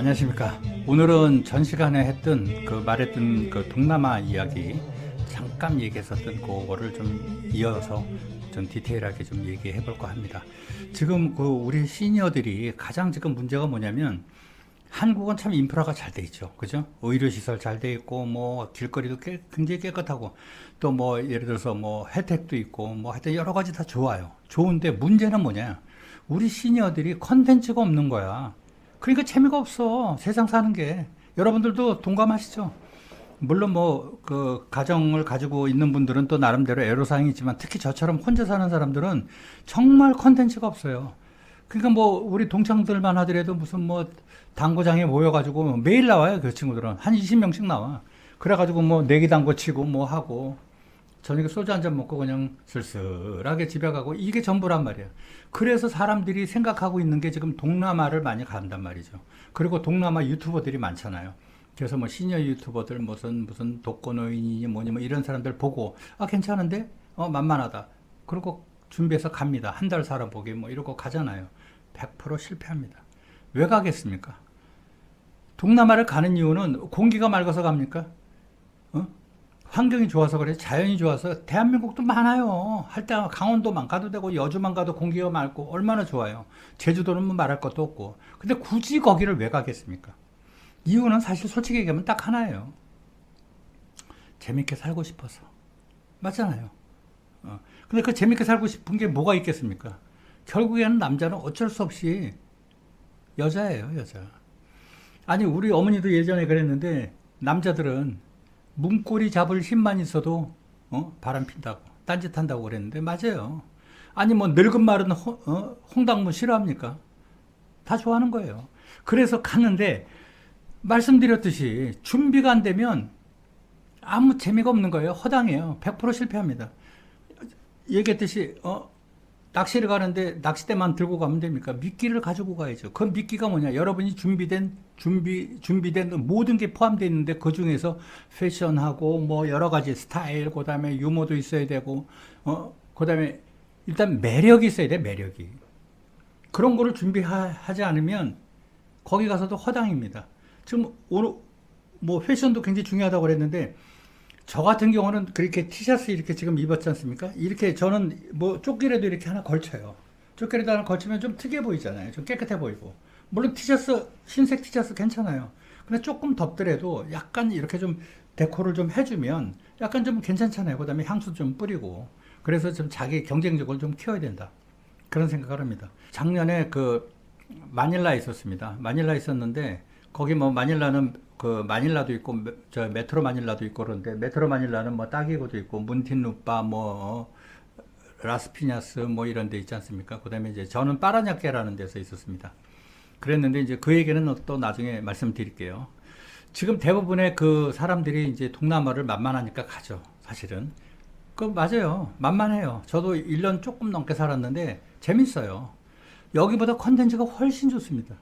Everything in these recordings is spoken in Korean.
안녕하십니까. 오늘은 전 시간에 했던 말했던 동남아 이야기 잠깐 얘기했었던 그거를 좀 이어서 좀 디테일하게 좀 얘기해 볼까 합니다. 지금 우리 시니어들이 가장 지금 문제가 뭐냐면 한국은 참 인프라가 잘 돼 있죠. 그죠? 의료시설 잘 돼 있고, 뭐, 길거리도 굉장히 깨끗하고, 또 뭐, 예를 들어서 뭐, 혜택도 있고, 뭐, 하여튼 여러 가지 다 좋아요. 좋은데 문제는 뭐냐? 우리 시니어들이 컨텐츠가 없는 거야. 그러니까 재미가 없어. 세상 사는 게. 여러분들도 동감하시죠? 물론 뭐, 가정을 가지고 있는 분들은 또 나름대로 애로사항이 있지만 특히 저처럼 혼자 사는 사람들은 정말 컨텐츠가 없어요. 그러니까 뭐, 우리 동창들만 하더라도 무슨 뭐, 당구장에 모여가지고 매일 나와요. 그 친구들은. 한 20명씩 나와. 그래가지고 뭐, 내기당구 치고 뭐 하고, 저녁에 소주 한 잔 먹고 그냥 쓸쓸하게 집에 가고 이게 전부란 말이에요. 그래서 사람들이 생각하고 있는 게 지금 동남아를 많이 간단 말이죠. 그리고 동남아 유튜버들이 많잖아요. 그래서 뭐 시니어 유튜버들 무슨 독거노인이니 뭐니 뭐 이런 사람들 보고 아 괜찮은데 만만하다. 그리고 준비해서 갑니다. 한 달 살아보기 뭐 이러고 가잖아요. 100% 실패합니다. 왜 가겠습니까? 동남아를 가는 이유는 공기가 맑아서 갑니까? 어? 환경이 좋아서 그래. 자연이 좋아서. 대한민국도 많아요. 할 때 강원도만 가도 되고 여주만 가도 공기가 맑고 얼마나 좋아요. 제주도는 뭐 말할 것도 없고. 근데 굳이 거기를 왜 가겠습니까? 이유는 사실 솔직히 얘기하면 딱 하나예요. 재밌게 살고 싶어서. 맞잖아요. 근데 그 재밌게 살고 싶은 게 뭐가 있겠습니까? 결국에는 남자는 어쩔 수 없이 여자예요, 여자. 아니, 우리 어머니도 예전에 그랬는데 남자들은 문고리 잡을 힘만 있어도 바람 핀다고 딴짓한다고 그랬는데 맞아요. 아니 뭐 늙은 말은 홍당무 싫어합니까? 다 좋아하는 거예요. 그래서 갔는데 말씀드렸듯이 준비가 안 되면 아무 재미가 없는 거예요. 허당해요. 100% 실패합니다. 얘기했듯이 낚시를 가는데 낚싯대만 들고 가면 됩니까? 미끼를 가지고 가야죠. 그 미끼가 뭐냐? 여러분이 준비된 모든 게 포함되어 있는데 그 중에서 패션하고 뭐 여러 가지 스타일, 그다음에 유머도 있어야 되고, 그다음에 일단 매력이 있어야 돼, 매력이. 그런 거를 준비하지 않으면 거기 가서도 허당입니다. 지금 오늘 뭐 패션도 굉장히 중요하다고 그랬는데 저 같은 경우는 그렇게 티셔츠 이렇게 지금 입었지 않습니까? 이렇게 저는 뭐 조끼라도 이렇게 하나 걸쳐요. 조끼라도 하나 걸치면 좀 특이해 보이잖아요. 좀 깨끗해 보이고. 물론 티셔츠, 흰색 티셔츠 괜찮아요. 근데 조금 덥더라도 약간 이렇게 좀 데코를 좀 해주면 약간 좀 괜찮잖아요. 그 다음에 향수 좀 뿌리고. 그래서 좀 자기 경쟁력을 좀 키워야 된다. 그런 생각을 합니다. 작년에 마닐라에 있었습니다. 마닐라에 있었는데 거기 뭐 마닐라는 마닐라도 있고 저 메트로 마닐라도 있고 그런데 메트로 마닐라는 뭐 따기고도 있고 문틴루파 뭐 라스피냐스 뭐 이런 데 있지 않습니까? 그다음에 이제 저는 파라냐케라는 데서 있었습니다. 그랬는데 이제 그 얘기는 또 나중에 말씀드릴게요. 지금 대부분의 그 사람들이 이제 동남아를 만만하니까 가죠. 사실은. 맞아요. 만만해요. 저도 1년 조금 넘게 살았는데 재밌어요. 여기보다 컨텐츠가 훨씬 좋습니다.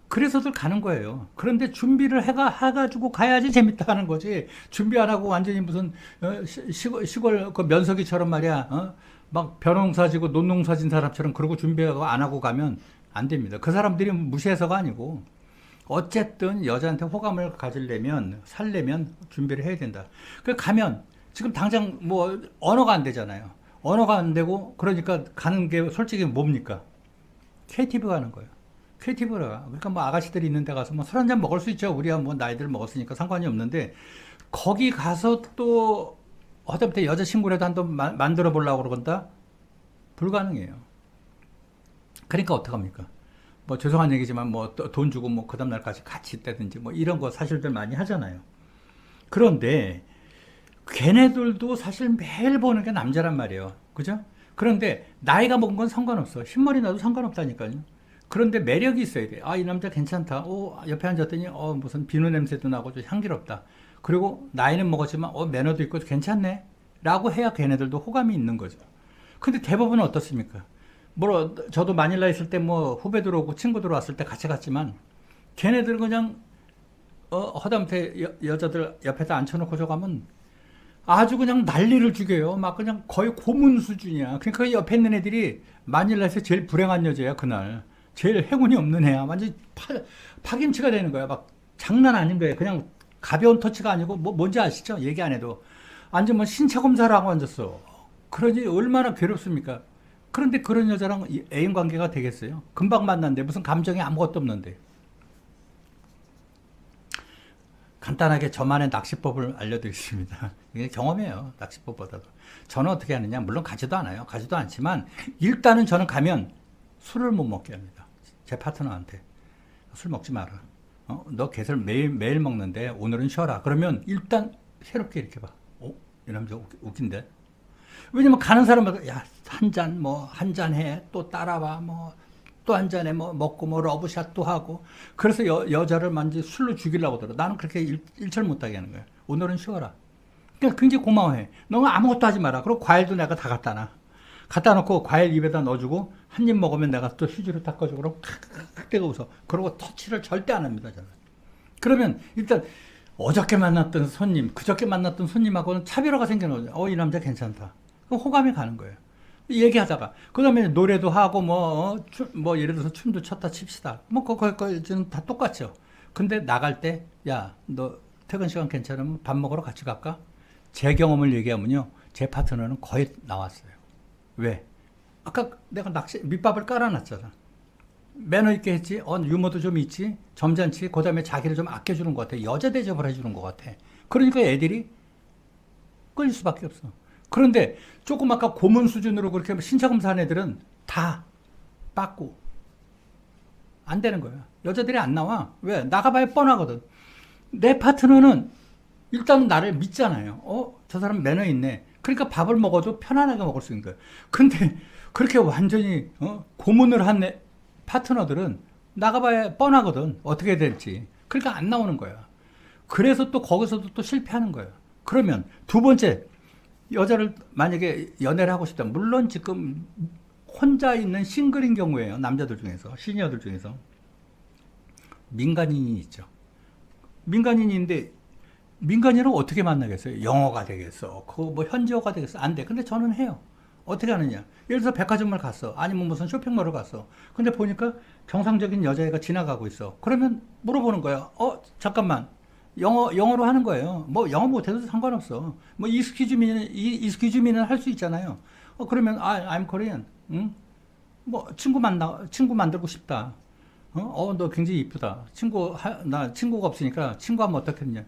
그래서들 가는 거예요. 그런데 준비를 해가지고 가야지 재밌다 하는 거지. 준비 안 하고 완전히 무슨, 시골 그 면석이처럼 말이야, 막 벼농사 지고 논농사 진 사람처럼 그러고 준비하고 안 하고 가면 안 됩니다. 그 사람들이 무시해서가 아니고, 어쨌든 여자한테 호감을 살려면 준비를 해야 된다. 가면, 지금 당장 뭐, 언어가 안 되잖아요. 언어가 안 되고, 그러니까 가는 게 솔직히 뭡니까? KTV 가는 거예요. 퀘티브라. 그러니까 뭐 아가씨들이 있는 데 가서 뭐 술 한잔 먹을 수 있죠. 우리야 뭐 나이들 먹었으니까 상관이 없는데 거기 가서 또 하다못해 여자친구라도 한번 만들어 보려고 그러건다? 불가능해요. 그러니까 어떡합니까? 뭐 죄송한 얘기지만 뭐 돈 주고 뭐 그 다음날까지 같이 있다든지 뭐 이런 거 사실들 많이 하잖아요. 그런데 걔네들도 사실 매일 보는 게 남자란 말이에요. 그죠? 그런데 나이가 먹은 건 상관없어. 흰머리 나도 상관없다니까요. 그런데 매력이 있어야 돼. 아, 이 남자 괜찮다. 옆에 앉았더니, 무슨 비누 냄새도 나고 좀 향기롭다. 그리고 나이는 먹었지만, 매너도 있고 괜찮네. 라고 해야 걔네들도 호감이 있는 거죠. 근데 대부분은 어떻습니까? 저도 마닐라 있을 때 뭐 후배들 오고 친구들 왔을 때 같이 갔지만, 걔네들은 그냥, 허다못해 여자들 옆에다 앉혀놓고 저 가면 아주 그냥 난리를 죽여요. 막 그냥 거의 고문 수준이야. 그러니까 옆에 있는 애들이 마닐라에서 제일 불행한 여자야, 그날. 제일 행운이 없는 애야. 완전 파김치가 되는 거야. 막 장난 아닌 거예요. 그냥 가벼운 터치가 아니고 뭐 뭔지 아시죠? 얘기 안 해도 완전 뭐 신체 검사를 하고 앉았어. 그러니 얼마나 괴롭습니까? 그런데 그런 여자랑 애인 관계가 되겠어요? 금방 만났는데 무슨 감정이 아무것도 없는데. 간단하게 저만의 낚시법을 알려드리겠습니다. 이게 경험이에요. 낚시법보다도. 저는 어떻게 하느냐. 물론 가지도 않아요. 가지도 않지만 일단은 저는 가면 술을 못 먹게 합니다. 제 파트너한테. 술 먹지 마라. 너 개설 매일 먹는데 오늘은 쉬어라. 그러면 일단 새롭게 이렇게 봐. 이 남자 웃긴데. 왜냐면 가는 사람마다 야, 한 잔 한 잔 해. 또 따라와. 또 한 잔에 먹고 러브샷 또 하고. 그래서 여자를 만지 술로 죽이려고 하더라. 나는 그렇게 일철 못하게 하는 거야. 오늘은 쉬어라. 그러니까 굉장히 고마워해. 너는 아무것도 하지 마라. 그리고 과일도 내가 다 갖다 놔. 갖다 놓고 과일 입에다 넣어주고 한 입 먹으면 내가 또 휴지로 닦아주고 그러고 칵칵 대고 웃어. 그러고 터치를 절대 안 합니다. 저는. 그러면 일단 어저께 만났던 손님, 그저께 만났던 손님하고는 차별화가 생겨나죠. 이 남자 괜찮다. 그럼 호감이 가는 거예요. 얘기하다가 그 다음에 노래도 하고 예를 들어서 춤도 췄다 칩시다. 거기까지는 다 똑같죠. 근데 나갈 때 야, 너 퇴근 시간 괜찮으면 밥 먹으러 같이 갈까? 제 경험을 얘기하면요, 제 파트너는 거의 나왔어요. 왜? 아까 내가 밑밥을 깔아놨잖아. 매너 있게 했지. 유머도 좀 있지. 점잖지. 그 다음에 자기를 좀 아껴주는 것 같아. 여자 대접을 해주는 것 같아. 그러니까 애들이 끌릴 수밖에 없어. 그런데 조금 아까 고문 수준으로 그렇게 신체검사한 애들은 다 빠꾸. 안 되는 거야. 여자들이 안 나와. 왜? 나가봐야 뻔하거든. 내 파트너는 일단 나를 믿잖아요. 저 사람 매너 있네. 그러니까 밥을 먹어도 편안하게 먹을 수 있는 거예요. 근데 그렇게 완전히 고문을 한 파트너들은 나가봐야 뻔하거든. 어떻게 될지. 그러니까 안 나오는 거야. 그래서 또 거기서도 또 실패하는 거예요. 그러면 두 번째, 여자를 만약에 연애를 하고 싶다. 물론 지금 혼자 있는 싱글인 경우에요. 남자들 중에서, 시니어들 중에서. 민간인이 있죠. 민간인인데 민간인을 어떻게 만나겠어요? 영어가 되겠어. 현지어가 되겠어? 안 돼. 근데 저는 해요. 어떻게 하느냐? 예를 들어서 백화점을 갔어. 아니면 무슨 쇼핑몰을 갔어. 근데 보니까 정상적인 여자애가 지나가고 있어. 그러면 물어보는 거야. 잠깐만. 영어로 하는 거예요. 영어 못해도 상관없어. excuse me는 할 수 있잖아요. 그러면, I'm Korean. 응? 친구 만들고 싶다. 너 굉장히 이쁘다. 나 친구가 없으니까 친구하면 어떻겠냐.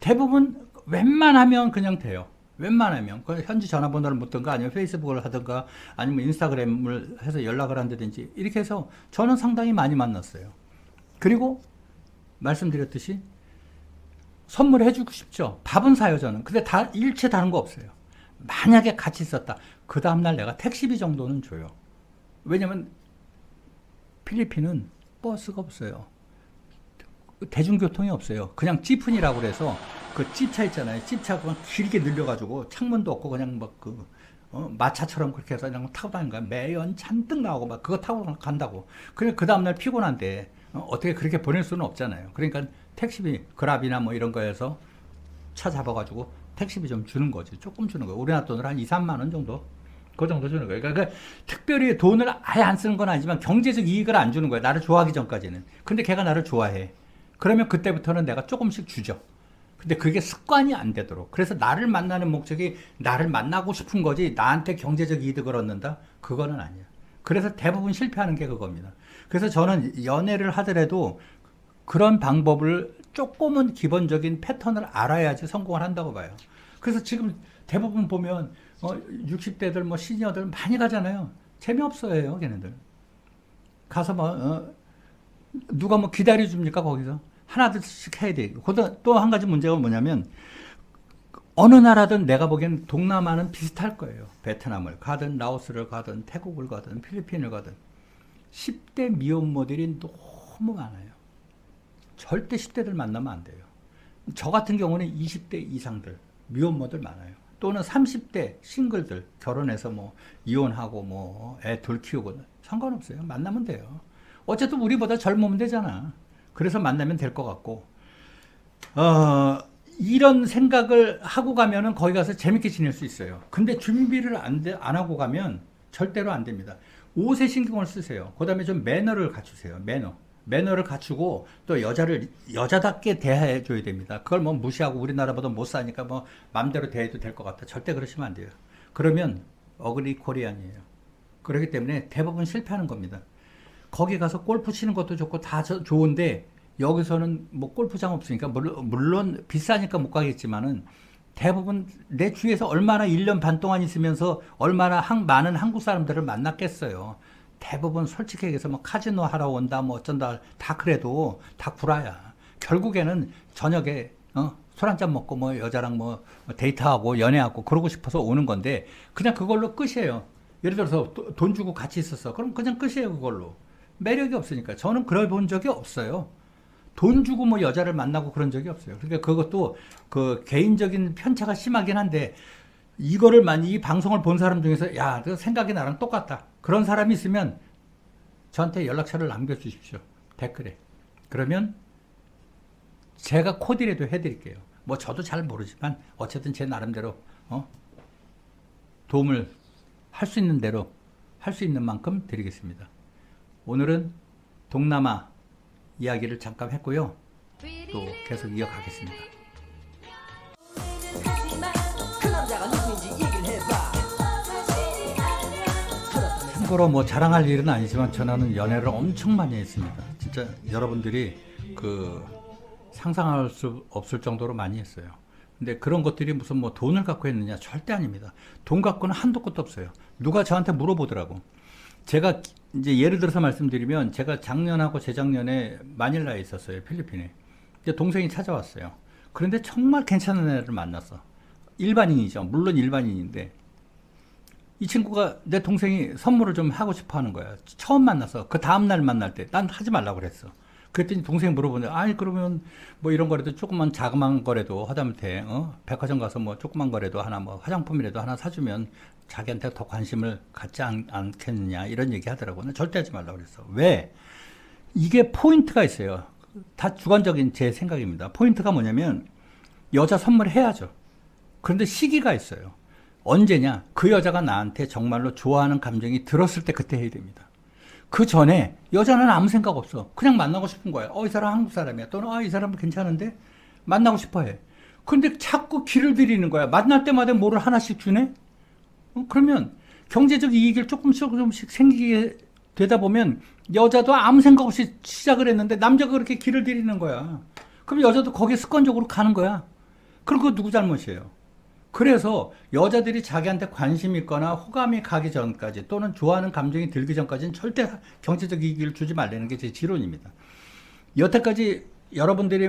대부분 웬만하면 그냥 돼요. 웬만하면 현지 전화번호를 묻든가 아니면 페이스북을 하든가 아니면 인스타그램을 해서 연락을 한다든지 이렇게 해서 저는 상당히 많이 만났어요. 그리고 말씀드렸듯이 선물해 주고 싶죠. 밥은 사요 저는. 근데 일체 다른 거 없어요. 만약에 같이 있었다. 그 다음날 내가 택시비 정도는 줘요. 왜냐면 필리핀은 버스가 없어요. 대중교통이 없어요. 그냥 찌푼이라고 그래서 그 찝차 있잖아요. 찝차 그냥 길게 늘려가지고 창문도 없고 그냥 마차처럼 그렇게 해서 그냥 타고 다니는 거야. 매연 잔뜩 나오고 그거 타고 간다고. 그래 그 다음날 피곤한데 어떻게 그렇게 보낼 수는 없잖아요. 그러니까 택시비, 그랍이나 이런 거에서 차 잡아가지고 택시비 좀 주는 거지. 조금 주는 거예요. 우리나라 돈으로 한 2, 3만 원 정도? 그 정도 주는 거예요. 그러니까 특별히 돈을 아예 안 쓰는 건 아니지만 경제적 이익을 안 주는 거예요. 나를 좋아하기 전까지는. 근데 걔가 나를 좋아해. 그러면 그때부터는 내가 조금씩 주죠. 근데 그게 습관이 안 되도록. 그래서 나를 만나는 목적이 나를 만나고 싶은 거지 나한테 경제적 이득을 얻는다? 그거는 아니야. 그래서 대부분 실패하는 게 그겁니다. 그래서 저는 연애를 하더라도 그런 방법을 조금은 기본적인 패턴을 알아야지 성공을 한다고 봐요. 그래서 지금 대부분 보면 60대들 시니어들 많이 가잖아요. 재미없어요, 걔네들. 가서 누가 기다려줍니까, 거기서? 하나둘씩 해야 돼. 또 한 가지 문제가 뭐냐면, 어느 나라든 내가 보기엔 동남아는 비슷할 거예요. 베트남을 가든, 라오스를 가든, 태국을 가든, 필리핀을 가든. 10대 미혼모들이 너무 많아요. 절대 10대들 만나면 안 돼요. 저 같은 경우는 20대 이상들, 미혼모들 많아요. 또는 30대 싱글들, 결혼해서 이혼하고 애 둘 키우고 상관없어요. 만나면 돼요. 어쨌든 우리보다 젊으면 되잖아. 그래서 만나면 될 것 같고, 이런 생각을 하고 가면은 거기 가서 재밌게 지낼 수 있어요. 근데 준비를 안 하고 가면 절대로 안 됩니다. 옷에 신경을 쓰세요. 그 다음에 좀 매너를 갖추세요. 매너를 갖추고 또 여자를 여자답게 대해줘야 됩니다. 그걸 뭐 무시하고 우리나라보다 못 사니까 뭐 맘대로 대해도 될 것 같아. 절대 그러시면 안 돼요. 그러면 어그리 코리안이에요. 그렇기 때문에 대부분 실패하는 겁니다. 거기 가서 골프 치는 것도 좋고 다 좋은데 여기서는 뭐 골프장 없으니까 물론 비싸니까 못 가겠지만은 대부분 내 주위에서 얼마나 1년 반 동안 있으면서 얼마나 많은 한국 사람들을 만났겠어요. 대부분 솔직히 얘기해서 뭐 카지노 하러 온다 뭐 어쩐다 다 그래도 다 구라야. 결국에는 저녁에 술 한잔 먹고 뭐 여자랑 뭐 데이트하고 연애하고 그러고 싶어서 오는 건데 그냥 그걸로 끝이에요. 예를 들어서 돈 주고 같이 있었어. 그럼 그냥 끝이에요 그걸로. 매력이 없으니까. 저는 그래 본 적이 없어요. 돈 주고 뭐 여자를 만나고 그런 적이 없어요. 그러니까 그것도 그 개인적인 편차가 심하긴 한데 이거를 이 방송을 본 사람 중에서 야, 그 생각이 나랑 똑같다. 그런 사람이 있으면 저한테 연락처를 남겨주십시오. 댓글에. 그러면 제가 코디라도 해드릴게요. 뭐 저도 잘 모르지만 어쨌든 제 나름대로 도움을 할 수 있는 대로 할 수 있는 만큼 드리겠습니다. 오늘은 동남아 이야기를 잠깐 했고요. 또 계속 이어가겠습니다. 참고로 뭐 자랑할 일은 아니지만 저는 연애를 엄청 많이 했습니다. 진짜 여러분들이 상상할 수 없을 정도로 많이 했어요. 근데 그런 것들이 무슨 뭐 돈을 갖고 했느냐? 절대 아닙니다. 돈 갖고는 한도 끝도 없어요. 누가 저한테 물어보더라고. 제가 이제 예를 들어서 말씀드리면 제가 작년하고 재작년에 마닐라에 있었어요. 필리핀에. 이제 동생이 찾아왔어요. 그런데 정말 괜찮은 애를 만났어. 일반인이죠. 물론 일반인인데 이 친구가 내 동생이 선물을 좀 하고 싶어 하는 거야. 처음 만나서 그 다음날 만날 때 난 하지 말라고 그랬어. 그랬더니 동생이 물어보는데 아니 그러면 뭐 이런 거라도 조금만 자그마한 거라도 하다못해 백화점 가서 뭐 조그만 거라도 하나 뭐 화장품이라도 하나 사주면 자기한테 더 관심을 갖지 않겠느냐 이런 얘기 하더라고요. 절대 하지 말라고 그랬어. 왜? 이게 포인트가 있어요. 다 주관적인 제 생각입니다. 포인트가 뭐냐면 여자 선물해야죠. 그런데 시기가 있어요. 언제냐? 그 여자가 나한테 정말로 좋아하는 감정이 들었을 때 그때 해야 됩니다. 그 전에 여자는 아무 생각 없어. 그냥 만나고 싶은 거야. 이 사람 한국 사람이야. 또는 이 사람은 괜찮은데 만나고 싶어 해. 근데 자꾸 길을 들이는 거야. 만날 때마다 뭐를 하나씩 주네? 그러면 경제적 이익을 조금씩 생기게 되다 보면 여자도 아무 생각 없이 시작을 했는데 남자가 그렇게 길을 들이는 거야. 그럼 여자도 거기에 습관적으로 가는 거야. 그럼 그거 누구 잘못이에요? 그래서 여자들이 자기한테 관심 있거나 호감이 가기 전까지 또는 좋아하는 감정이 들기 전까지는 절대 경제적 이익을 주지 말라는 게 제 지론입니다. 여태까지 여러분들이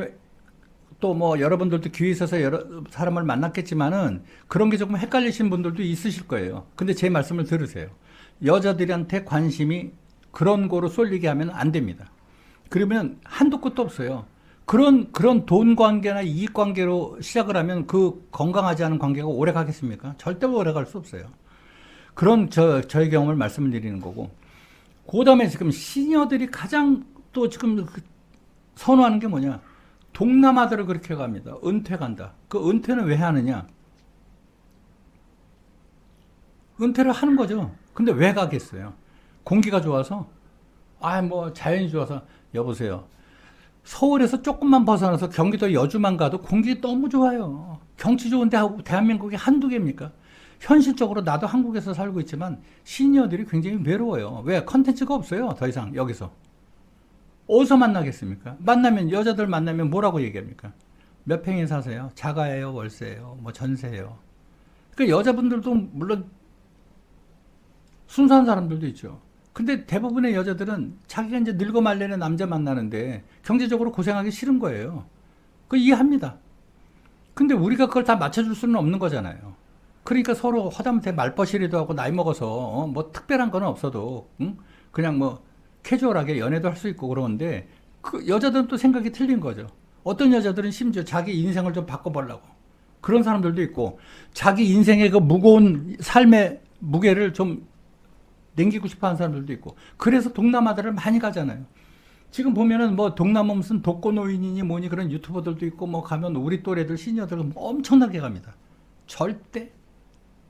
또 뭐 여러분들도 기회 있어서 여러 사람을 만났겠지만은 그런 게 조금 헷갈리신 분들도 있으실 거예요. 근데 제 말씀을 들으세요. 여자들한테 관심이 그런 거로 쏠리게 하면 안 됩니다. 그러면 한도 끝도 없어요. 그런 돈 관계나 이익 관계로 시작을 하면 그 건강하지 않은 관계가 오래 가겠습니까? 절대 오래 갈 수 없어요. 그런 저의 경험을 말씀을 드리는 거고. 그 다음에 지금 시니어들이 가장 또 지금 선호하는 게 뭐냐? 동남아들을 그렇게 갑니다. 은퇴 간다. 그 은퇴는 왜 하느냐? 은퇴를 하는 거죠. 근데 왜 가겠어요? 공기가 좋아서? 뭐 자연이 좋아서. 여보세요. 서울에서 조금만 벗어나서 경기도 여주만 가도 공기 너무 좋아요. 경치 좋은데 대한민국이 한두 개입니까? 현실적으로 나도 한국에서 살고 있지만 시니어들이 굉장히 외로워요. 왜? 컨텐츠가 없어요. 더 이상 여기서. 어디서 만나겠습니까? 여자들 만나면 뭐라고 얘기합니까? 몇 평에 사세요? 자가예요? 월세예요? 뭐 전세예요? 그러니까 여자분들도 물론 순수한 사람들도 있죠. 근데 대부분의 여자들은 자기가 이제 늙어 말년에 남자 만나는데 경제적으로 고생하기 싫은 거예요. 그 이해합니다. 근데 우리가 그걸 다 맞춰줄 수는 없는 거잖아요. 그러니까 서로 하다못해 말벗이라도 하고 나이 먹어서 뭐 특별한 건 없어도 그냥 뭐 캐주얼하게 연애도 할 수 있고 그러는데 그 여자들은 또 생각이 틀린 거죠. 어떤 여자들은 심지어 자기 인생을 좀 바꿔보려고 그런 사람들도 있고 자기 인생의 그 무거운 삶의 무게를 좀 남기고 싶어 하는 사람들도 있고 그래서 동남아들을 많이 가잖아요. 지금 보면은 뭐 동남아 무슨 독거노인이니 뭐니 그런 유튜버들도 있고 뭐 가면 우리 또래들 시니어들 엄청나게 갑니다. 절대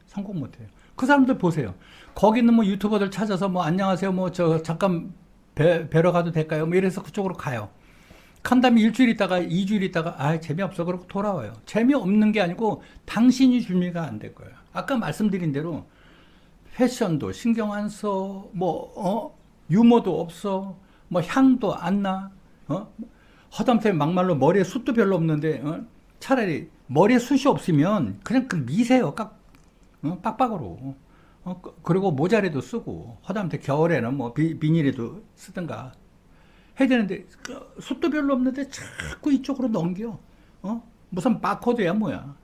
성공 못해요. 그 사람들 보세요. 거기 있는 뭐 유튜버들 찾아서 뭐 안녕하세요, 뭐 저 잠깐 뵈러 가도 될까요? 뭐 이래서 그쪽으로 가요. 간 다음에 일주일 있다가 2주일 있다가 아 재미없어 그러고 돌아와요. 재미없는 게 아니고 당신이 준비가 안 될 거예요. 아까 말씀드린 대로 패션도 신경 안 써, 유머도 없어, 뭐 향도 안 나, 허담태 막말로 머리에 숱도 별로 없는데, 차라리 머리에 숱이 없으면 그냥 그 미세요. 빡빡으로. 그리고 모자라도 쓰고, 허담태 겨울에는 뭐 비닐에도 쓰든가 해야 되는데, 숱도 별로 없는데 자꾸 이쪽으로 넘겨. 무슨 바코드야, 뭐야.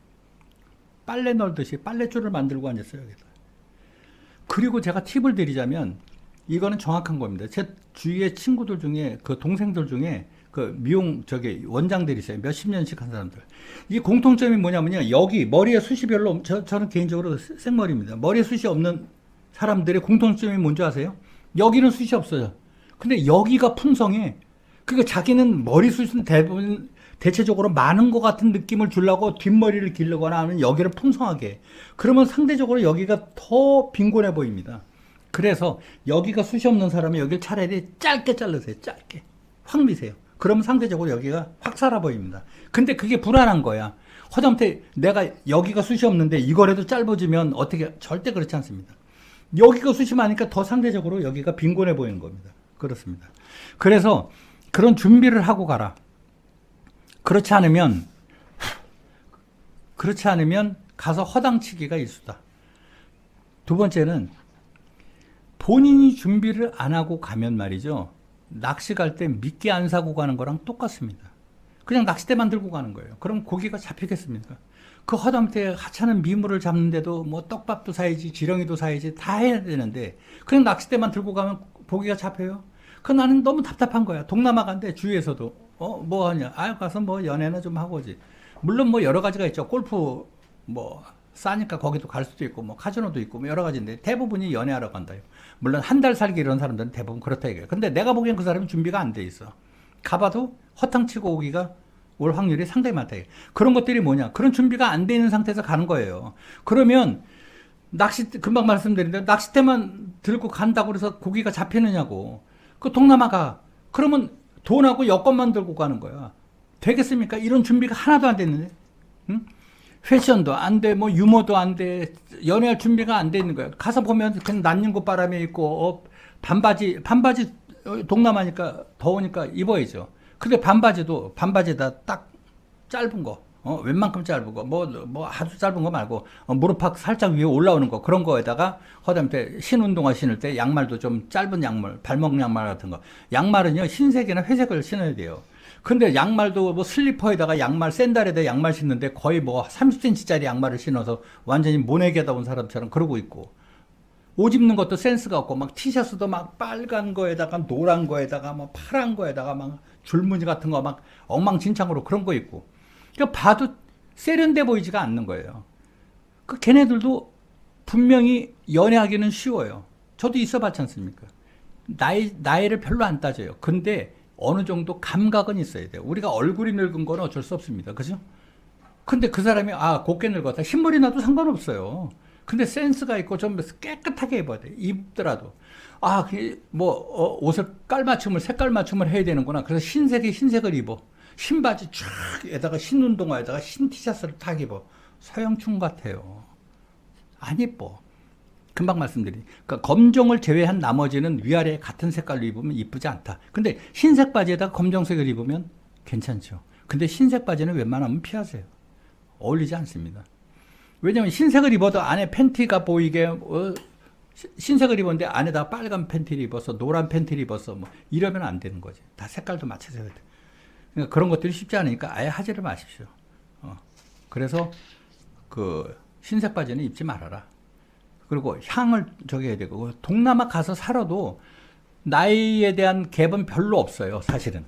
빨래 널듯이 빨래줄을 만들고 앉았어요, 여기다. 그리고 제가 팁을 드리자면, 이거는 정확한 겁니다. 제 주위의 친구들 중에, 그 동생들 중에, 그 미용, 원장들이 있어요. 몇십 년씩 한 사람들. 이 공통점이 뭐냐면요. 여기 머리에 숱이 별로, 저는 개인적으로 생머리입니다. 머리에 숱이 없는 사람들의 공통점이 뭔지 아세요? 여기는 숱이 없어요. 근데 여기가 풍성해. 그러니까 자기는 머리숱은 대체적으로 많은 것 같은 느낌을 주려고 뒷머리를 기르거나 하면 여기를 풍성하게 해. 그러면 상대적으로 여기가 더 빈곤해 보입니다. 그래서 여기가 숱이 없는 사람은 여기를 차라리 짧게 자르세요. 짧게. 확 미세요. 그러면 상대적으로 여기가 확 살아 보입니다. 근데 그게 불안한 거야. 허담태 내가 여기가 숱이 없는데 이거라도 짧아지면 어떻게, 절대 그렇지 않습니다. 여기가 숱이 많으니까 더 상대적으로 여기가 빈곤해 보이는 겁니다. 그렇습니다. 그래서 그런 준비를 하고 가라. 그렇지 않으면 가서 허당치기가 일수다. 두 번째는 본인이 준비를 안 하고 가면 말이죠. 낚시 갈 때 미끼 안 사고 가는 거랑 똑같습니다. 그냥 낚싯대만 들고 가는 거예요. 그럼 고기가 잡히겠습니까? 그 허담태 하찮은 미물을 잡는데도 뭐 떡밥도 사야지, 지렁이도 사야지, 다 해야 되는데 그냥 낚싯대만 들고 가면 고기가 잡혀요? 그 나는 너무 답답한 거야. 동남아 간데 주위에서도 뭐 하냐? 가서 뭐 연애나 좀 하고 오지. 물론 뭐 여러 가지가 있죠. 골프 뭐 싸니까 거기도 갈 수도 있고 뭐 카지노도 있고 뭐 여러 가지인데 대부분이 연애하러 간다요. 물론 한 달 살기 이런 사람들은 대부분 그렇다 이거예요. 근데 내가 보기엔 그 사람이 준비가 안 돼 있어. 가봐도 허탕치고 오기가 올 확률이 상당히 많다. 그런 것들이 뭐냐? 그런 준비가 안 돼 있는 상태에서 가는 거예요. 그러면 금방 말씀드린데 낚싯대만 들고 간다고 그래서 고기가 잡히느냐고. 그 동남아 가. 그러면 돈하고 여권만 들고 가는 거야. 되겠습니까? 이런 준비가 하나도 안 됐는데. 응? 패션도 안 돼, 뭐 유머도 안 돼, 연애할 준비가 안 돼 있는 거야. 가서 보면 그냥 난닝구 바람에 있고 반바지 동남아니까 더우니까 입어야죠. 근데 반바지에다 딱 짧은 거, 웬만큼 짧은 거, 뭐 아주 짧은 거 말고 무릎팍 살짝 위에 올라오는 거 그런 거에다가 허담태 신운동화 신을 때 양말도 좀 짧은 양말, 발목 양말 같은 거. 양말은요 흰색이나 회색을 신어야 돼요. 근데 양말도 뭐 슬리퍼에다가 양말, 샌들에다 양말 신는데 거의 뭐 30cm짜리 양말을 신어서 완전히 모내기하다 온 사람처럼 그러고 있고. 옷 입는 것도 센스가 없고 막 티셔츠도 막 빨간 거에다가 노란 거에다가 뭐 파란 거에다가 막 줄무늬 같은 거 막 엉망진창으로 그런 거 있고. 그러니까 봐도 세련돼 보이지가 않는 거예요. 그 걔네들도 분명히 연애하기는 쉬워요. 저도 있어봤지 않습니까? 나이를 별로 안 따져요. 근데 어느 정도 감각은 있어야 돼요. 우리가 얼굴이 늙은 건 어쩔 수 없습니다. 그죠? 근데 그 사람이 곱게 늙었다. 흰머리 나도 상관없어요. 근데 센스가 있고 좀 깨끗하게 입어야 돼. 입더라도. 옷을 색깔 맞춤을 해야 되는구나. 그래서 흰색을 입어. 흰바지 쫙에다가 흰 운동화에다가 흰 티셔츠를 탁 입어. 서영충 같아요. 안 예뻐. 금방 말씀드린. 그러니까 검정을 제외한 나머지는 위아래 같은 색깔로 입으면 이쁘지 않다. 근데 흰색 바지에다가 검정색을 입으면 괜찮죠. 근데 흰색 바지는 웬만하면 피하세요. 어울리지 않습니다. 왜냐면 흰색을 입어도 안에 팬티가 보이게 흰색을 입었는데 안에다 빨간 팬티를 입어서 노란 팬티를 입어서 뭐 이러면 안 되는 거지. 다 색깔도 맞춰서 해야 돼. 그러니까 그런 것들이 쉽지 않으니까 아예 하지를 마십시오. 그래서 그 흰색 바지는 입지 말아라. 그리고 향을 해야 되고 동남아 가서 살아도 나이에 대한 갭은 별로 없어요. 사실은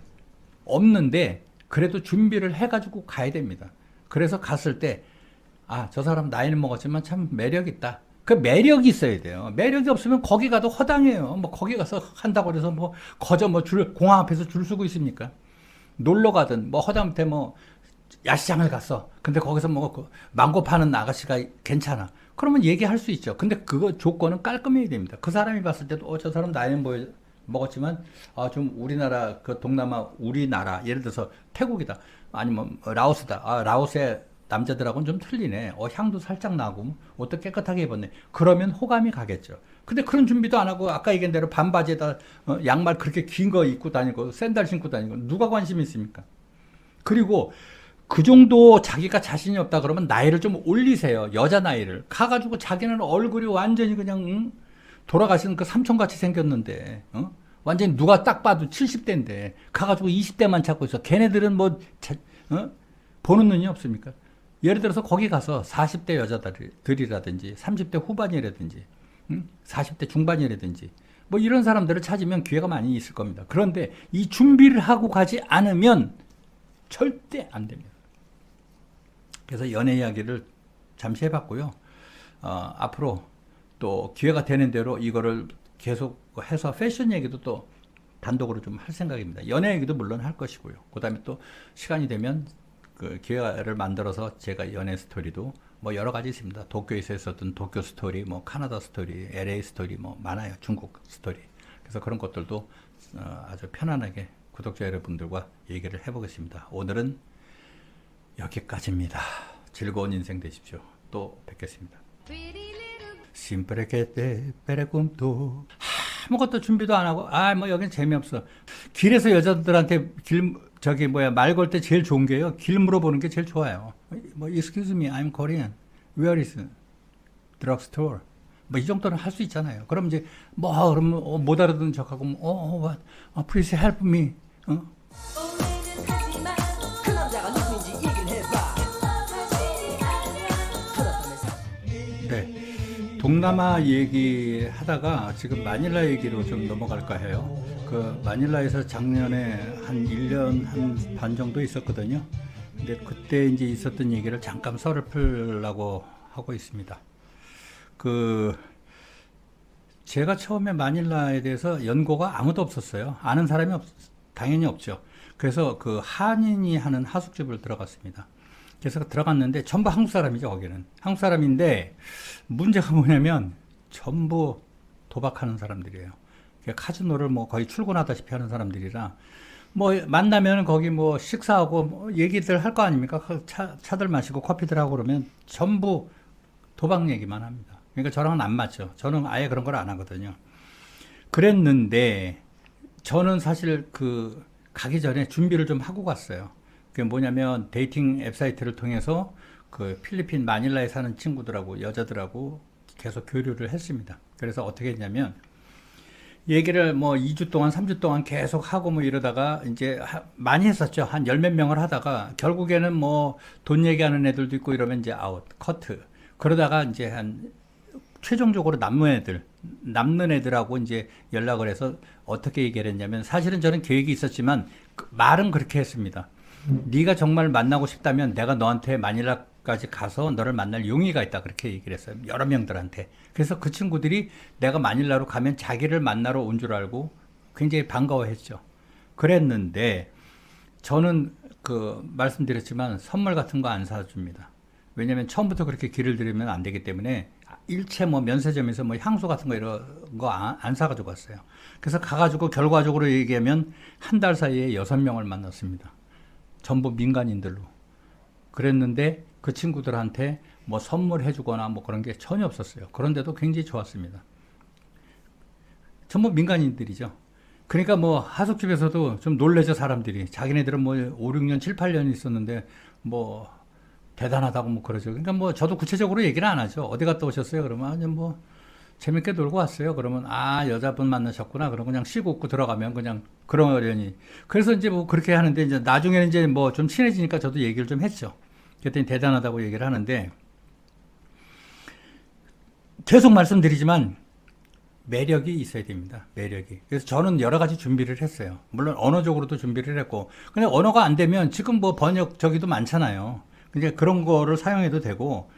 없는데 그래도 준비를 해가지고 가야 됩니다. 그래서 갔을 때 저 사람 나이는 먹었지만 참 매력 있다. 그 매력이 있어야 돼요. 매력이 없으면 거기 가도 허당해요. 뭐 거기 가서 한다고 그래서 뭐 거저 뭐 공항 앞에서 줄 서고 있습니까? 놀러 가든 뭐 허당한테 뭐 야시장을 갔어. 근데 거기서 뭐 망고 파는 아가씨가 괜찮아. 그러면 얘기할 수 있죠. 근데 그거 조건은 깔끔해야 됩니다. 그 사람이 봤을 때도 저 사람 나이는 먹었지만 좀 우리나라 그 동남아 우리나라 예를 들어서 태국이다 아니면 라오스다. 라오스의 남자들하고는 좀 틀리네. 향도 살짝 나고 옷도 깨끗하게 입었네. 그러면 호감이 가겠죠. 근데 그런 준비도 안 하고 아까 얘기한 대로 반바지에다 양말 그렇게 긴 거 입고 다니고 샌들 신고 다니고 누가 관심이 있습니까? 그리고 그 정도 자기가 자신이 없다 그러면 나이를 좀 올리세요. 여자 나이를. 가가지고 자기는 얼굴이 완전히 그냥 돌아가시는 그 삼촌같이 생겼는데 완전히 누가 딱 봐도 70대인데 가가지고 20대만 찾고 있어. 걔네들은 뭐 보는 눈이 없습니까? 예를 들어서 거기 가서 40대 여자들이라든지 30대 후반이라든지 40대 중반이라든지 뭐 이런 사람들을 찾으면 기회가 많이 있을 겁니다. 그런데 이 준비를 하고 가지 않으면 절대 안 됩니다. 그래서 연애 이야기를 잠시 해봤고요. 앞으로 또 기회가 되는 대로 이거를 계속 해서 패션 얘기도 또 단독으로 좀 할 생각입니다. 연애 얘기도 물론 할 것이고요. 그 다음에 또 시간이 되면 그 기회를 만들어서 제가 연애 스토리도 뭐 여러 가지 있습니다. 도쿄에서 있었던 도쿄 스토리, 뭐 카나다 스토리, LA 스토리 뭐 많아요. 중국 스토리. 그래서 그런 것들도 아주 편안하게 구독자 여러분들과 얘기를 해보겠습니다. 오늘은 여기까지입니다. 즐거운 인생 되십시오. 또 뵙겠습니다. 심플하게 빼레꿈도 아무것도 준비도 안 하고 뭐 여긴 재미없어. 길에서 여자들한테 말 걸 때 제일 좋은 게요. 길 물어보는 게 제일 좋아요. 뭐 excuse me, I'm Korean. Where is drugstore? 뭐 이 정도는 할 수 있잖아요. 그럼 이제 그러면 못 알아듣는 척하고 what? Please help me. 네. 동남아 얘기하다가 지금 마닐라 얘기로 좀 넘어갈까 해요. 그 마닐라에서 작년에 한 1년 한 반 정도 있었거든요. 근데 그때 이제 있었던 얘기를 잠깐 썰을 풀려고 하고 있습니다. 제가 처음에 마닐라에 대해서 연고가 아무도 없었어요. 아는 사람이 당연히 없죠. 그래서 그 한인이 하는 하숙집을 들어갔습니다. 그래서 들어갔는데 전부 한국 사람이죠. 거기는 한국 사람인데 문제가 뭐냐면 전부 도박하는 사람들이에요. 카지노를 뭐 거의 출근하다시피 하는 사람들이라 뭐 만나면 거기 뭐 식사하고 뭐 얘기들 할 거 아닙니까? 차들 마시고 커피들 하고 그러면 전부 도박 얘기만 합니다. 그러니까 저랑은 안 맞죠. 저는 아예 그런 걸 안 하거든요. 그랬는데 저는 사실 가기 전에 준비를 좀 하고 갔어요. 그게 뭐냐면 데이팅 앱사이트를 통해서 그 필리핀 마닐라에 사는 친구들하고 여자들하고 계속 교류를 했습니다. 그래서 어떻게 했냐면 얘기를 뭐 2주 동안 3주 동안 계속 하고 뭐 이러다가 이제 많이 했었죠. 한 열 몇 명을 하다가 결국에는 뭐 돈 얘기하는 애들도 있고 이러면 이제 아웃, 커트. 그러다가 이제 최종적으로 남는 애들하고 이제 연락을 해서 어떻게 얘기를 했냐면 사실은 저는 계획이 있었지만 말은 그렇게 했습니다. 네가 정말 만나고 싶다면 내가 너한테 마닐라까지 가서 너를 만날 용의가 있다. 그렇게 얘기를 했어요. 여러 명들한테. 그래서 그 친구들이 내가 마닐라로 가면 자기를 만나러 온 줄 알고 굉장히 반가워했죠. 그랬는데 저는 말씀드렸지만 선물 같은 거 안 사줍니다. 왜냐면 처음부터 그렇게 길을 들이면 안 되기 때문에 일체 뭐 면세점에서 뭐 향수 같은 거 이런 거 안 사가지고 갔어요. 그래서 가가지고 결과적으로 얘기하면 한 달 사이에 6명을 만났습니다. 전부 민간인들로. 그랬는데 그 친구들한테 뭐 선물해주거나 뭐 그런 게 전혀 없었어요. 그런데도 굉장히 좋았습니다. 전부 민간인들이죠. 그러니까 뭐 하숙집에서도 좀 놀래죠, 사람들이. 자기네들은 뭐 5, 6년, 7, 8년 있었는데 뭐 대단하다고 뭐 그러죠. 그러니까 뭐 저도 구체적으로 얘기를 안 하죠. 어디 갔다 오셨어요? 그러면 아니 뭐 재밌게 놀고 왔어요. 그러면 여자분 만나셨구나. 그럼 그냥 쉬고 웃고 들어가면 그냥 그러려니. 그래서 이제 뭐 그렇게 하는데 이제 나중에는 이제 뭐 좀 친해지니까 저도 얘기를 좀 했죠. 그랬더니 대단하다고 얘기를 하는데 계속 말씀드리지만 매력이 있어야 됩니다. 매력이. 그래서 저는 여러 가지 준비를 했어요. 물론 언어적으로도 준비를 했고. 근데 언어가 안 되면 지금 뭐 번역 저기도 많잖아요. 그러니까 그런 거를 사용해도 되고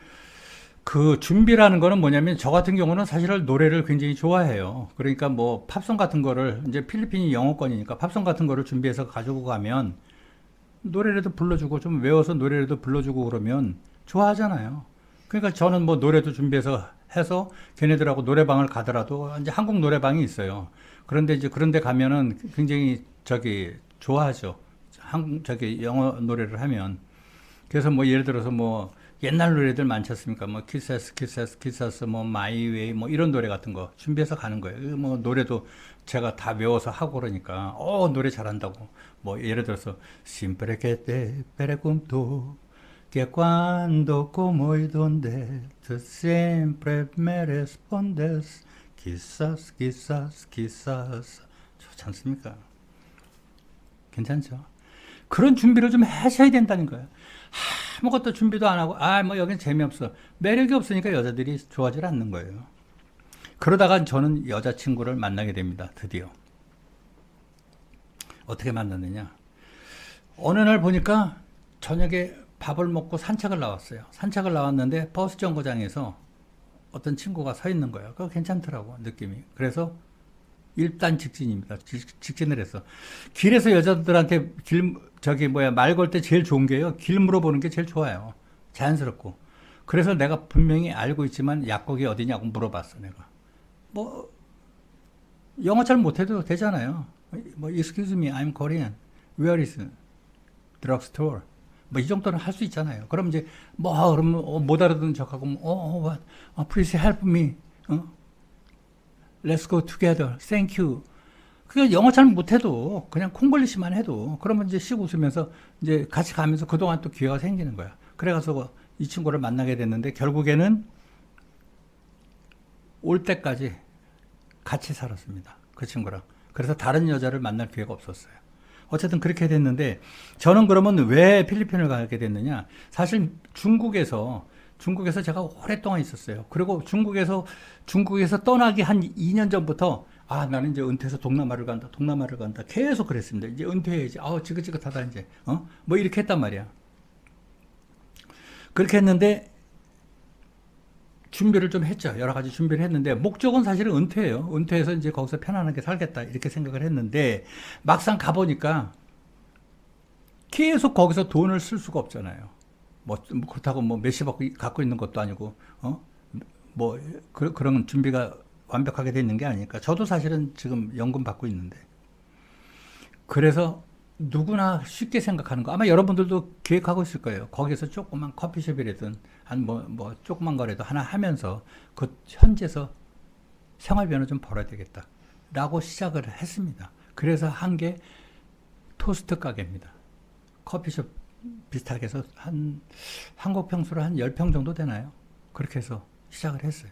그 준비라는 거는 뭐냐면 저 같은 경우는 사실 노래를 굉장히 좋아해요. 그러니까 뭐 팝송 같은 거를 이제 필리핀이 영어권이니까 팝송 같은 거를 준비해서 가지고 가면 노래라도 불러주고 좀 외워서 노래라도 불러주고 그러면 좋아하잖아요. 그러니까 저는 뭐 노래도 준비해서 해서 걔네들하고 노래방을 가더라도 이제 한국 노래방이 있어요. 그런데 이제 그런 데 가면은 굉장히 좋아하죠. 저기 영어 노래를 하면. 그래서 뭐 예를 들어서 뭐 옛날 노래들 많지 않습니까? 뭐 키세스 뭐 마이웨이 뭐 이런 노래 같은 거 준비해서 가는 거예요. 뭐 노래도 제가 다 외워서 하고 그러니까 노래 잘한다고. 뭐 예를 들어서 Siempre que te pregunto que cuando como y dónde tú siempre me respondes quizás 좋지 않습니까? 괜찮죠? 그런 준비를 좀 하셔야 된다는 거예요. 아무것도 준비도 안 하고, 뭐 여긴 재미없어. 매력이 없으니까 여자들이 좋아하지 않는 거예요. 그러다가 저는 여자친구를 만나게 됩니다. 드디어. 어떻게 만났느냐. 어느 날 보니까 저녁에 밥을 먹고 산책을 나왔어요. 산책을 나왔는데 버스 정거장에서 어떤 친구가 서 있는 거예요. 그거 괜찮더라고, 느낌이. 그래서 일단 직진입니다. 직진을 해서. 길에서 여자들한테 말 걸 때 제일 좋은 게요. 길 물어보는 게 제일 좋아요. 자연스럽고. 그래서 내가 분명히 알고 있지만 약국이 어디냐고 물어봤어, 내가. 뭐, 영어 잘 못해도 되잖아요. 뭐, excuse me, I'm Korean. Where is drugstore? 뭐, 이 정도는 할 수 있잖아요. 그럼 이제, 그러면, 못 알아듣는 척하고, what? Please help me. Let's go together. Thank you. 그 영어 잘 못해도 그냥 콩글리시만 해도 그러면 이제 씩 웃으면서 이제 같이 가면서 그동안 또 기회가 생기는 거야. 그래가서 이 친구를 만나게 됐는데 결국에는 올 때까지 같이 살았습니다. 그 친구랑. 그래서 다른 여자를 만날 기회가 없었어요. 어쨌든 그렇게 됐는데 저는 그러면 왜 필리핀을 가게 됐느냐? 사실 중국에서 제가 오랫동안 있었어요. 그리고 중국에서 떠나기 한 2년 전부터 나는 이제 은퇴해서 동남아를 간다. 계속 그랬습니다. 이제 은퇴해야지. 지긋지긋하다 이제. 뭐 이렇게 했단 말이야. 그렇게 했는데 준비를 좀 했죠. 여러 가지 준비를 했는데 목적은 사실은 은퇴예요. 은퇴해서 이제 거기서 편안하게 살겠다 이렇게 생각을 했는데 막상 가보니까 계속 거기서 돈을 쓸 수가 없잖아요. 뭐 그렇다고 뭐 몇십억 갖고 있는 것도 아니고 그런 준비가 완벽하게 돼 있는 게 아니니까. 저도 사실은 지금 연금 받고 있는데. 그래서 누구나 쉽게 생각하는 거 아마 여러분들도 기획하고 있을 거예요. 거기서 조그만 커피숍이라든 조그만 거라도 하나 하면서 그 현지에서 생활비는 좀 벌어야 되겠다 라고 시작을 했습니다. 그래서 한 게 토스트 가게입니다. 커피숍 비슷하게 해서 한국 평수로 한 10평 정도 되나요? 그렇게 해서 시작을 했어요.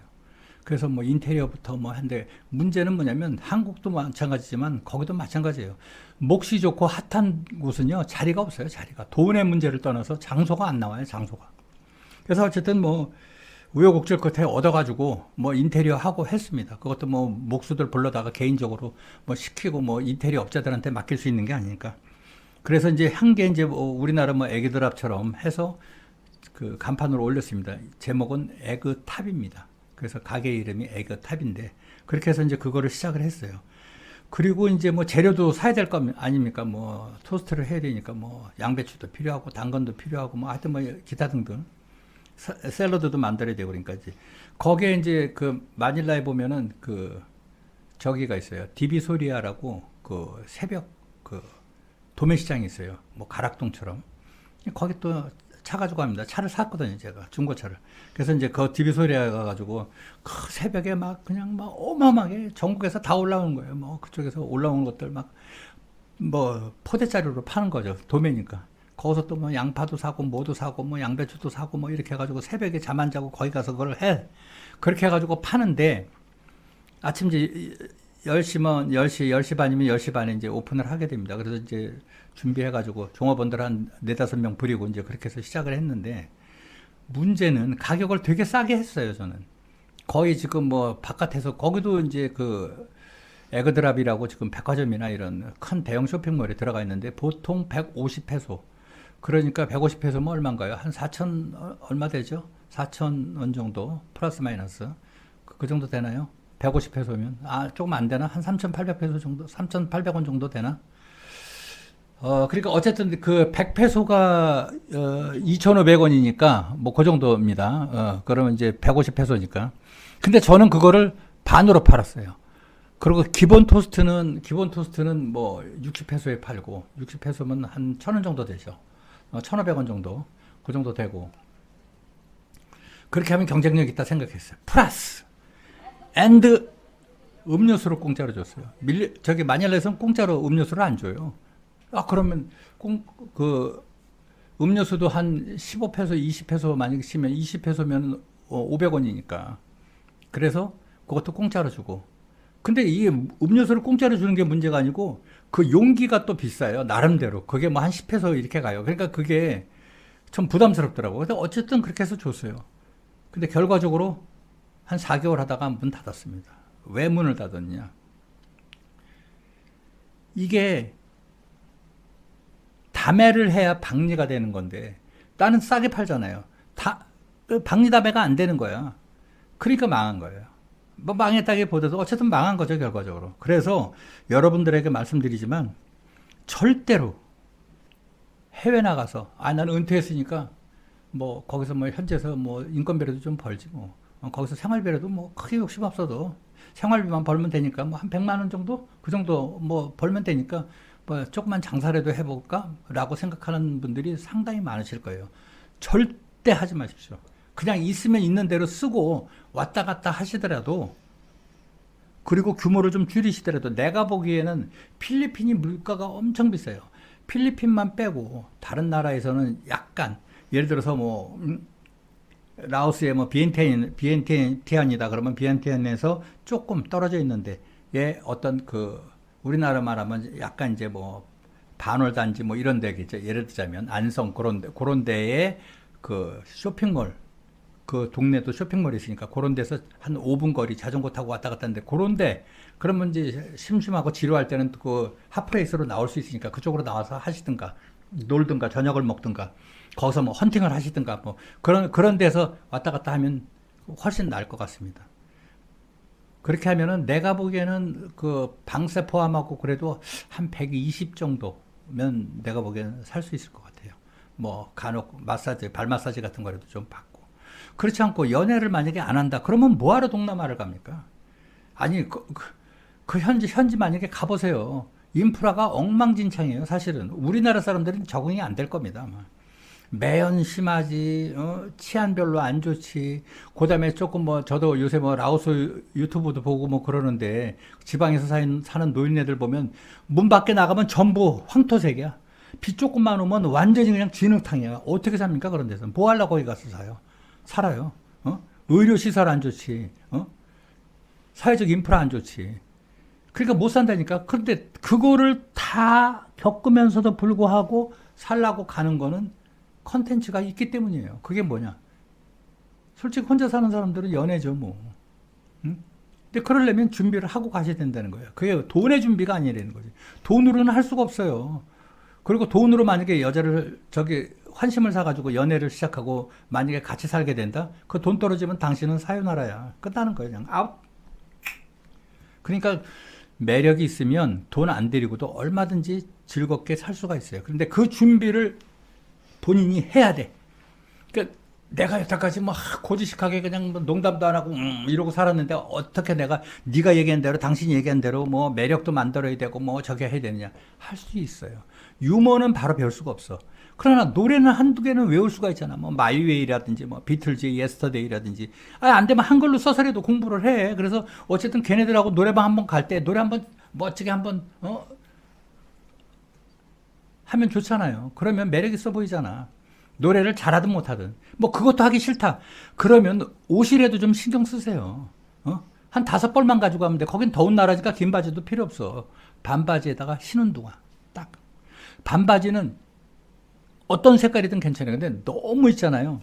그래서 뭐 인테리어부터 한데 문제는 뭐냐면 한국도 마찬가지지만 거기도 마찬가지예요. 몫이 좋고 핫한 곳은요, 자리가 없어요, 자리가. 돈의 문제를 떠나서 장소가 안 나와요, 장소가. 그래서 어쨌든 우여곡절 끝에 얻어가지고 인테리어 하고 했습니다. 그것도 목수들 불러다가 개인적으로 시키고 인테리어 업자들한테 맡길 수 있는 게 아니니까. 그래서 이제 한 게 이제 우리나라 에그드랍처럼 해서 그 간판으로 올렸습니다. 제목은 에그탑입니다. 그래서 가게 이름이 에그탑인데 그렇게 해서 이제 그거를 시작을 했어요. 그리고 이제 재료도 사야 될 거 아닙니까? 토스트를 해야 되니까 양배추도 필요하고 당근도 필요하고 하여튼 기타 등등 샐러드도 만들어야 되고 그러니까 이제 거기에 이제 그 마닐라에 보면은 저기가 있어요. 디비소리아라고 새벽 도매시장이 있어요. 가락동처럼. 거기 또 차 가지고 갑니다. 차를 샀거든요, 제가. 중고차를. 그래서 이제 디비소리아 가가지고 새벽에 그냥 어마어마하게 전국에서 다 올라오는 거예요. 그쪽에서 올라오는 것들 포대자루로 파는 거죠. 도매니까. 거기서 또 양파도 사고, 뭐도 사고, 양배추도 사고, 이렇게 해가지고 새벽에 잠 안 자고 거기 가서 그걸 해. 그렇게 해가지고 파는데 아침 이제 10시 반이면 10시 반에 이제 오픈을 하게 됩니다. 그래서 이제 준비해가지고 종업원들 한 4-5명 부리고 이제 그렇게 해서 시작을 했는데 문제는 가격을 되게 싸게 했어요, 저는. 거의 지금 바깥에서 거기도 이제 에그드랍이라고 지금 백화점이나 이런 큰 대형 쇼핑몰에 들어가 있는데 보통 150페소. 그러니까 150페소면 얼마인가요? 한 4천 얼마 되죠? 4천 원 정도 플러스 마이너스. 그 정도 되나요? 150페소면 조금 안 되나? 한 3,800페소 정도, 3,800원 정도 되나? 그러니까 어쨌든 그 100페소가 2,500원이니까 뭐 그 정도입니다. 그러면 이제 150페소니까. 근데 저는 그거를 반으로 팔았어요. 그리고 기본 토스트는 뭐 60페소에 팔고 60페소면 한 1,000원 정도 되죠. 1,500원 정도. 그 정도 되고. 그렇게 하면 경쟁력 있다 생각했어요. 플러스 앤드 음료수를 공짜로 줬어요. 저기 마닐라에서는 공짜로 음료수를 안 줘요. 그러면 그 음료수도 한 15페소, 20페소 만약에 치면 20페소면 500원이니까. 그래서 그것도 공짜로 주고. 근데 이 음료수를 공짜로 주는 게 문제가 아니고 그 용기가 또 비싸요. 나름대로. 그게 뭐 한 10페소 이렇게 가요. 그러니까 그게 좀 부담스럽더라고요. 근데 어쨌든 그렇게 해서 줬어요. 근데 결과적으로 한 4개월 하다가 문 닫았습니다. 왜 문을 닫았냐? 이게 다매를 해야 박리가 되는 건데 나는 싸게 팔잖아요. 박리 다매가 안 되는 거야. 그러니까 망한 거예요. 뭐 망했다기보다도 어쨌든 망한 거죠, 결과적으로. 그래서 여러분들에게 말씀드리지만 절대로 해외 나가서 나는 은퇴했으니까 뭐 거기서 뭐 현지에서 뭐 인건비라도 좀 벌지 뭐 거기서 생활비라도 뭐 크게 욕심 없어도 생활비만 벌면 되니까 뭐 한 100만 원 정도 그 정도 뭐 벌면 되니까 뭐 조그만 장사라도 해볼까 라고 생각하는 분들이 상당히 많으실 거예요. 절대 하지 마십시오. 그냥 있으면 있는 대로 쓰고 왔다 갔다 하시더라도 그리고 규모를 좀 줄이시더라도 내가 보기에는 필리핀이 물가가 엄청 비싸요. 필리핀만 빼고 다른 나라에서는 약간 예를 들어서 뭐 라오스의 뭐 비엔티안이다 그러면 비엔티안에서 조금 떨어져 있는데 얘 어떤 그 우리나라 말하면 약간 이제 뭐 반월단지 뭐 이런 데겠죠. 예를 들자면 안성 그런 데에 그 쇼핑몰 그 동네도 쇼핑몰이 있으니까 그런 데서 한 5분 거리 자전거 타고 왔다 갔다 하는데 그런 데 그러면 이제 심심하고 지루할 때는 그 핫플레이스로 나올 수 있으니까 그쪽으로 나와서 하시든가 놀든가 저녁을 먹든가 거기서 뭐 헌팅을 하시든가 뭐 그런 데서 왔다 갔다 하면 훨씬 나을 것 같습니다. 그렇게 하면은 내가 보기에는 그 방세 포함하고 그래도 한 120 정도면 내가 보기에는 살 수 있을 것 같아요. 뭐 간혹 마사지, 발 마사지 같은 거라도 좀 받고. 그렇지 않고 연애를 만약에 안 한다. 그러면 뭐하러 동남아를 갑니까? 아니 그 현지 만약에 가보세요. 인프라가 엉망진창이에요. 사실은 우리나라 사람들은 적응이 안 될 겁니다. 아마. 매연 심하지, 치안 별로 안 좋지. 그 다음에 조금 뭐, 저도 요새 뭐, 라오스 유튜브도 보고 뭐 그러는데, 지방에서 사는 노인네들 보면, 문 밖에 나가면 전부 황토색이야. 비 조금만 오면 완전히 그냥 진흙탕이야. 어떻게 삽니까? 그런 데서. 뭐 하려고 거기 가서 살아요. 의료시설 안 좋지. 사회적 인프라 안 좋지. 그러니까 못 산다니까. 그런데 그거를 다 겪으면서도 불구하고 살라고 가는 거는 컨텐츠가 있기 때문이에요. 그게 뭐냐? 솔직히 혼자 사는 사람들은 연애죠, 뭐. 응? 근데 그러려면 준비를 하고 가셔야 된다는 거예요. 그게 돈의 준비가 아니라는 거지. 돈으로는 할 수가 없어요. 그리고 돈으로 만약에 여자를 환심을 사가지고 연애를 시작하고 만약에 같이 살게 된다? 그 돈 떨어지면 당신은 사요나라야. 끝나는 거예요, 그냥. 아웃. 그러니까 매력이 있으면 돈 안 들이고도 얼마든지 즐겁게 살 수가 있어요. 그런데 그 준비를 본인이 해야 돼. 그러니까 내가 여태까지 뭐 고지식하게 그냥 뭐 농담도 안 하고 이러고 살았는데 어떻게 내가 네가 얘기한 대로 당신이 얘기한 대로 뭐 매력도 만들어야 되고 뭐 저게 해야 되느냐. 할 수 있어요. 유머는 바로 배울 수가 없어. 그러나 노래는 한두 개는 외울 수가 있잖아. 뭐 마이웨이라든지 뭐 비틀즈의 예스터데이라든지 안 되면 한글로 써서라도 공부를 해. 그래서 어쨌든 걔네들하고 노래방 한번 갈 때 노래 한번 멋지게 한번 하면 좋잖아요. 그러면 매력 있어 보이잖아. 노래를 잘하든 못하든. 뭐 그것도 하기 싫다. 그러면 옷이라도 좀 신경 쓰세요. 한 5벌만 가지고 가면 돼. 거긴 더운 나라니까 긴 바지도 필요 없어. 반바지에다가 흰 운동화. 딱. 반바지는 어떤 색깔이든 괜찮아요. 근데 너무 있잖아요.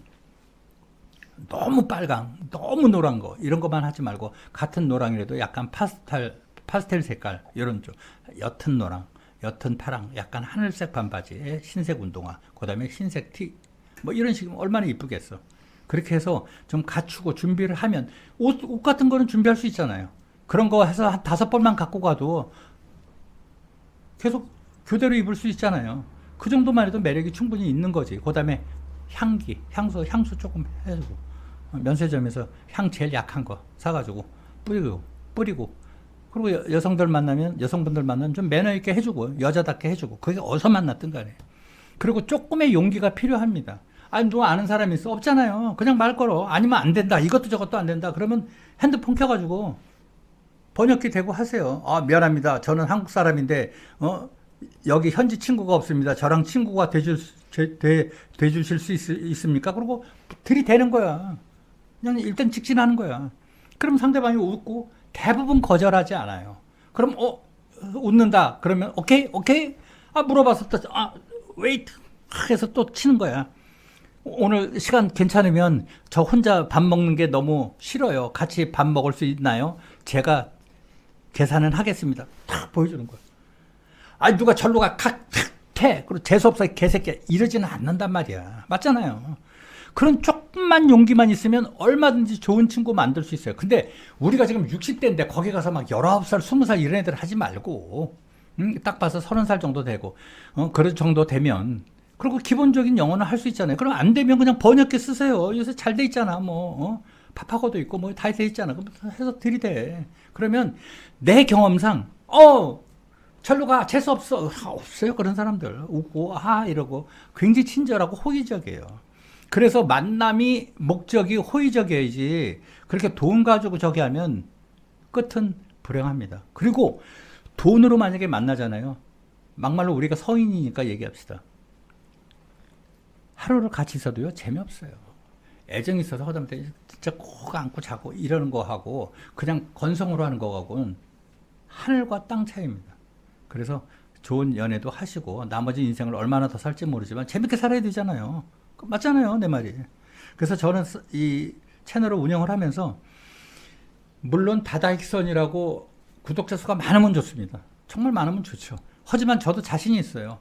너무 빨강, 너무 노란 거. 이런 것만 하지 말고 같은 노랑이라도 약간 파스텔 색깔. 이런 쪽. 옅은 노랑. 옅은 파랑, 약간 하늘색 반바지에 흰색 운동화, 그 다음에 흰색 티, 뭐 이런 식이면 얼마나 이쁘겠어. 그렇게 해서 좀 갖추고 준비를 하면 옷 같은 거는 준비할 수 있잖아요. 그런 거 해서 한 5벌만 갖고 가도 교대로 입을 수 있잖아요. 그 정도만 해도 매력이 충분히 있는 거지. 그 다음에 향기, 향수 조금 해주고, 면세점에서 향 제일 약한 거 사가지고 뿌리고, 그리고 여성분들 만나면 좀 매너 있게 해주고, 여자답게 해주고, 그게 어디서 만났든 간에. 그리고 조금의 용기가 필요합니다. 아니, 누가 아는 사람이 있어? 없잖아요. 그냥 말 걸어. 아니면 안 된다. 이것도 저것도 안 된다. 그러면 핸드폰 켜가지고 번역기 대고 하세요. 아, 미안합니다. 저는 한국 사람인데, 여기 현지 친구가 없습니다. 저랑 친구가 돼주실 수 있습니까? 그리고 들이대는 거야. 그냥 일단 직진하는 거야. 그럼 상대방이 웃고 대부분 거절하지 않아요. 그럼, 웃는다. 그러면, 오케이? 아, 물어봐서 또, 웨이트. 해서 또 치는 거야. 오늘 시간 괜찮으면 저 혼자 밥 먹는 게 너무 싫어요. 같이 밥 먹을 수 있나요? 제가 계산은 하겠습니다. 탁 보여주는 거야. 아니, 누가 절로 가, 탁, 그리고 재수없어, 개새끼야. 이러지는 않는단 말이야. 맞잖아요. 그런 조금만 용기만 있으면 얼마든지 좋은 친구 만들 수 있어요. 근데 우리가 지금 60대인데 거기 가서 막 19살, 20살 이런 애들 하지 말고, 딱 봐서 30살 정도 되고, 그런 정도 되면, 그리고 기본적인 영어는 할 수 있잖아요. 그럼 안 되면 그냥 번역기 쓰세요. 요새 잘 돼 있잖아. 파파고도 있고, 다 돼 있잖아. 그럼 해서 들이대. 그러면 내 경험상, 절로 가. 재수 없어. 없어요. 그런 사람들. 웃고, 이러고. 굉장히 친절하고 호의적이에요. 그래서 만남이 목적이 호의적이어야지. 그렇게 돈 가지고 저기 하면 끝은 불행합니다. 그리고 돈으로 만약에 만나잖아요. 막말로 우리가 성인이니까 얘기합시다. 하루를 같이 있어도요, 재미없어요. 애정이 있어서 하다못해 진짜 꼭 안고 자고 이러는 거 하고 그냥 건성으로 하는 거하고는 하늘과 땅 차이입니다. 그래서 좋은 연애도 하시고 나머지 인생을 얼마나 더 살지 모르지만 재밌게 살아야 되잖아요. 맞잖아요, 내 말이. 그래서 저는 이 채널을 운영을 하면서 물론 다다익선이라고 구독자 수가 많으면 좋습니다. 정말 많으면 좋죠. 하지만 저도 자신이 있어요.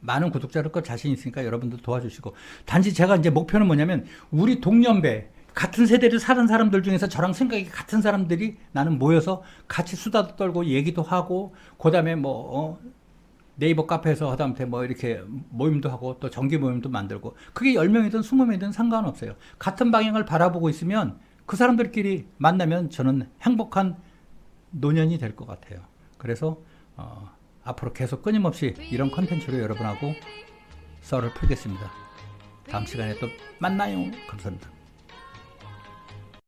많은 구독자를 것 자신 있으니까 여러분들 도와주시고, 단지 제가 이제 목표는 뭐냐면 우리 동년배 같은 세대를 사는 사람들 중에서 저랑 생각이 같은 사람들이 나는 모여서 같이 수다도 떨고 얘기도 하고, 그 다음에 네이버 카페에서 하다못해 이렇게 모임도 하고 또 정기 모임도 만들고, 그게 10명이든 20명이든 상관없어요. 같은 방향을 바라보고 있으면 그 사람들끼리 만나면 저는 행복한 노년이 될 것 같아요. 그래서 앞으로 계속 끊임없이 이런 컨텐츠로 여러분하고 썰을 풀겠습니다. 다음 시간에 또 만나요. 감사합니다.